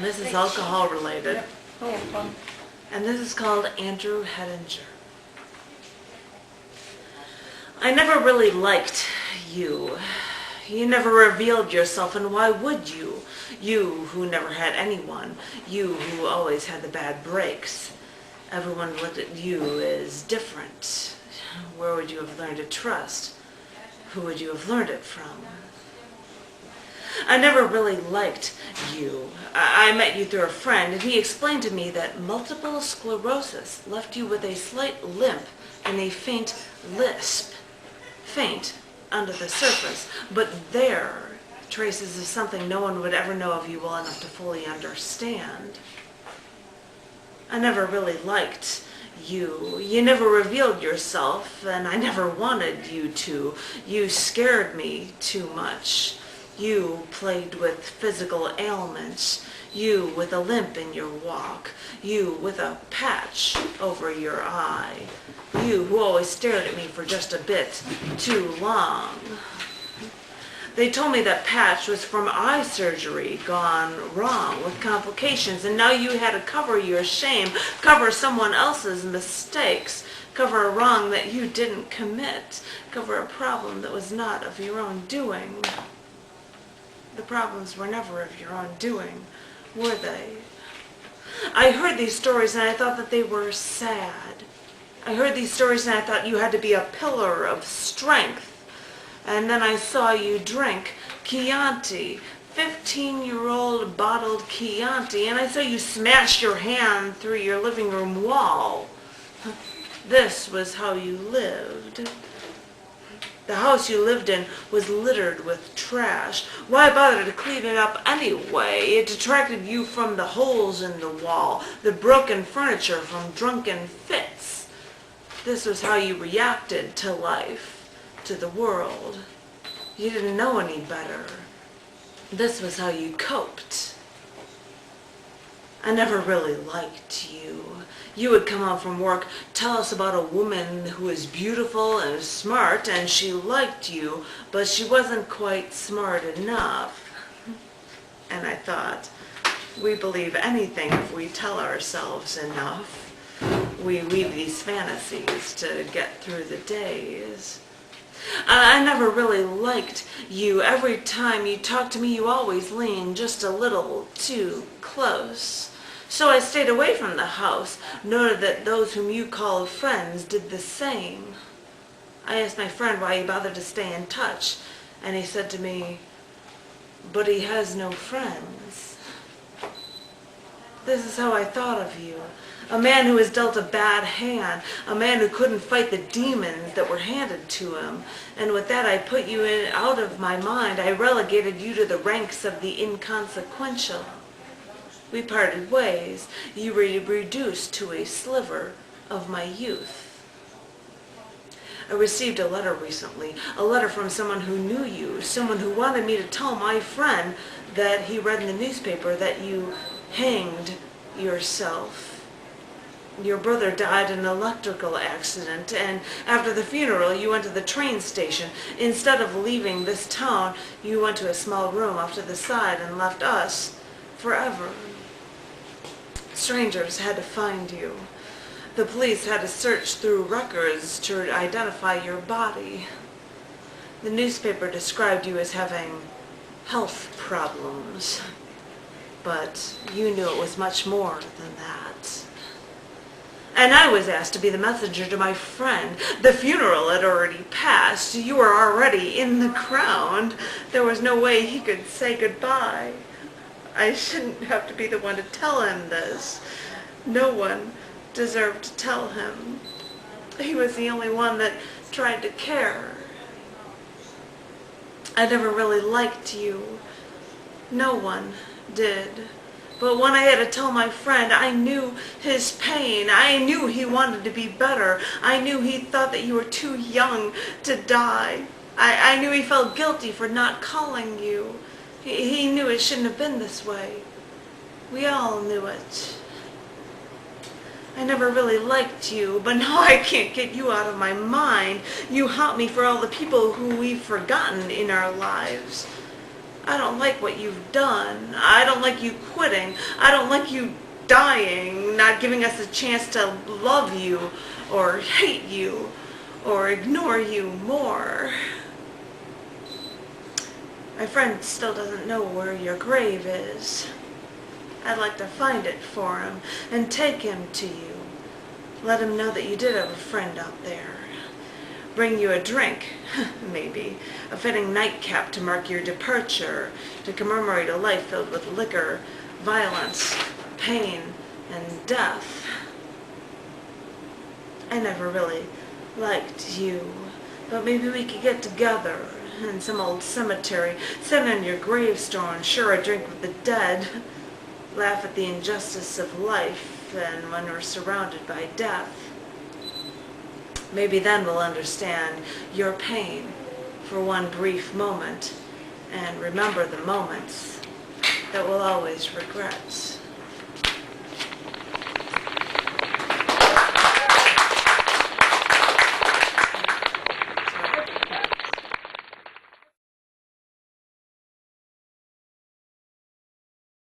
This is alcohol related. Yep. Oh, fun. And this is called Andrew Hettinger. I never really liked you. You never revealed yourself, and why would you? You who never had anyone. You who always had the bad breaks. Everyone looked at you as different. Where would you have learned to trust? Who would you have learned it from? I never really liked you. I met you through a friend, and he explained to me that multiple sclerosis left you with a slight limp and a faint lisp. Faint under the surface, but there, traces of something no one would ever know of you well enough to fully understand. I never really liked you. You never revealed yourself, and I never wanted you to. You scared me too much. You plagued with physical ailments. You with a limp in your walk. You with a patch over your eye. You who always stared at me for just a bit too long. They told me that patch was from eye surgery gone wrong with complications, and now you had to cover your shame, cover someone else's mistakes, cover a wrong that you didn't commit, cover a problem that was not of your own doing. The problems were never of your own doing, were they? I heard these stories and I thought that they were sad. I heard these stories and I thought you had to be a pillar of strength. And then I saw you drink Chianti, 15-year-old bottled Chianti, and I saw you smash your hand through your living room wall. This was how you lived. The house you lived in was littered with trash. Why bother to clean it up anyway? It detracted you from the holes in the wall, the broken furniture from drunken fits. This was how you reacted to life, to the world. You didn't know any better. This was how you coped. I never really liked you. You would come home from work, tell us about a woman who was beautiful and smart, and she liked you, but she wasn't quite smart enough. And I thought, we believe anything if we tell ourselves enough. We weave these fantasies to get through the days. I never really liked you. Every time you talked to me, you always leaned just a little too close. So I stayed away from the house, noted that those whom you call friends did the same. I asked my friend why he bothered to stay in touch, and he said to me, "But he has no friends." This is how I thought of you. A man who was dealt a bad hand, a man who couldn't fight the demons that were handed to him. And with that I put you out of my mind. I relegated you to the ranks of the inconsequential. We parted ways. You were reduced to a sliver of my youth. I received a letter recently, a letter from someone who knew you, someone who wanted me to tell my friend that he read in the newspaper that you hanged yourself. Your brother died in an electrical accident, and after the funeral you went to the train station. Instead of leaving this town, you went to a small room off to the side and left us forever. Strangers had to find you. The police had to search through records to identify your body. The newspaper described you as having health problems, but you knew it was much more than that. And I was asked to be the messenger to my friend. The funeral had already passed. You were already in the ground. There was no way he could say goodbye. I shouldn't have to be the one to tell him this. No one deserved to tell him. He was the only one that tried to care. I never really liked you. No one did. But when I had to tell my friend, I knew his pain. I knew he wanted to be better. I knew he thought that you were too young to die. I knew he felt guilty for not calling you. He knew it shouldn't have been this way. We all knew it. I never really liked you, but now I can't get you out of my mind. You haunt me for all the people who we've forgotten in our lives. I don't like what you've done. I don't like you quitting. I don't like you dying, not giving us a chance to love you, or hate you, or ignore you more. My friend still doesn't know where your grave is. I'd like to find it for him and take him to you. Let him know that you did have a friend out there. Bring you a drink, maybe, a fitting nightcap to mark your departure, to commemorate a life filled with liquor, violence, pain, and death. I never really liked you, but maybe we could get together in some old cemetery, sit on your gravestone, share a drink with the dead, laugh at the injustice of life, and when we're surrounded by death. Maybe then we'll understand your pain for one brief moment and remember the moments that we'll always regret.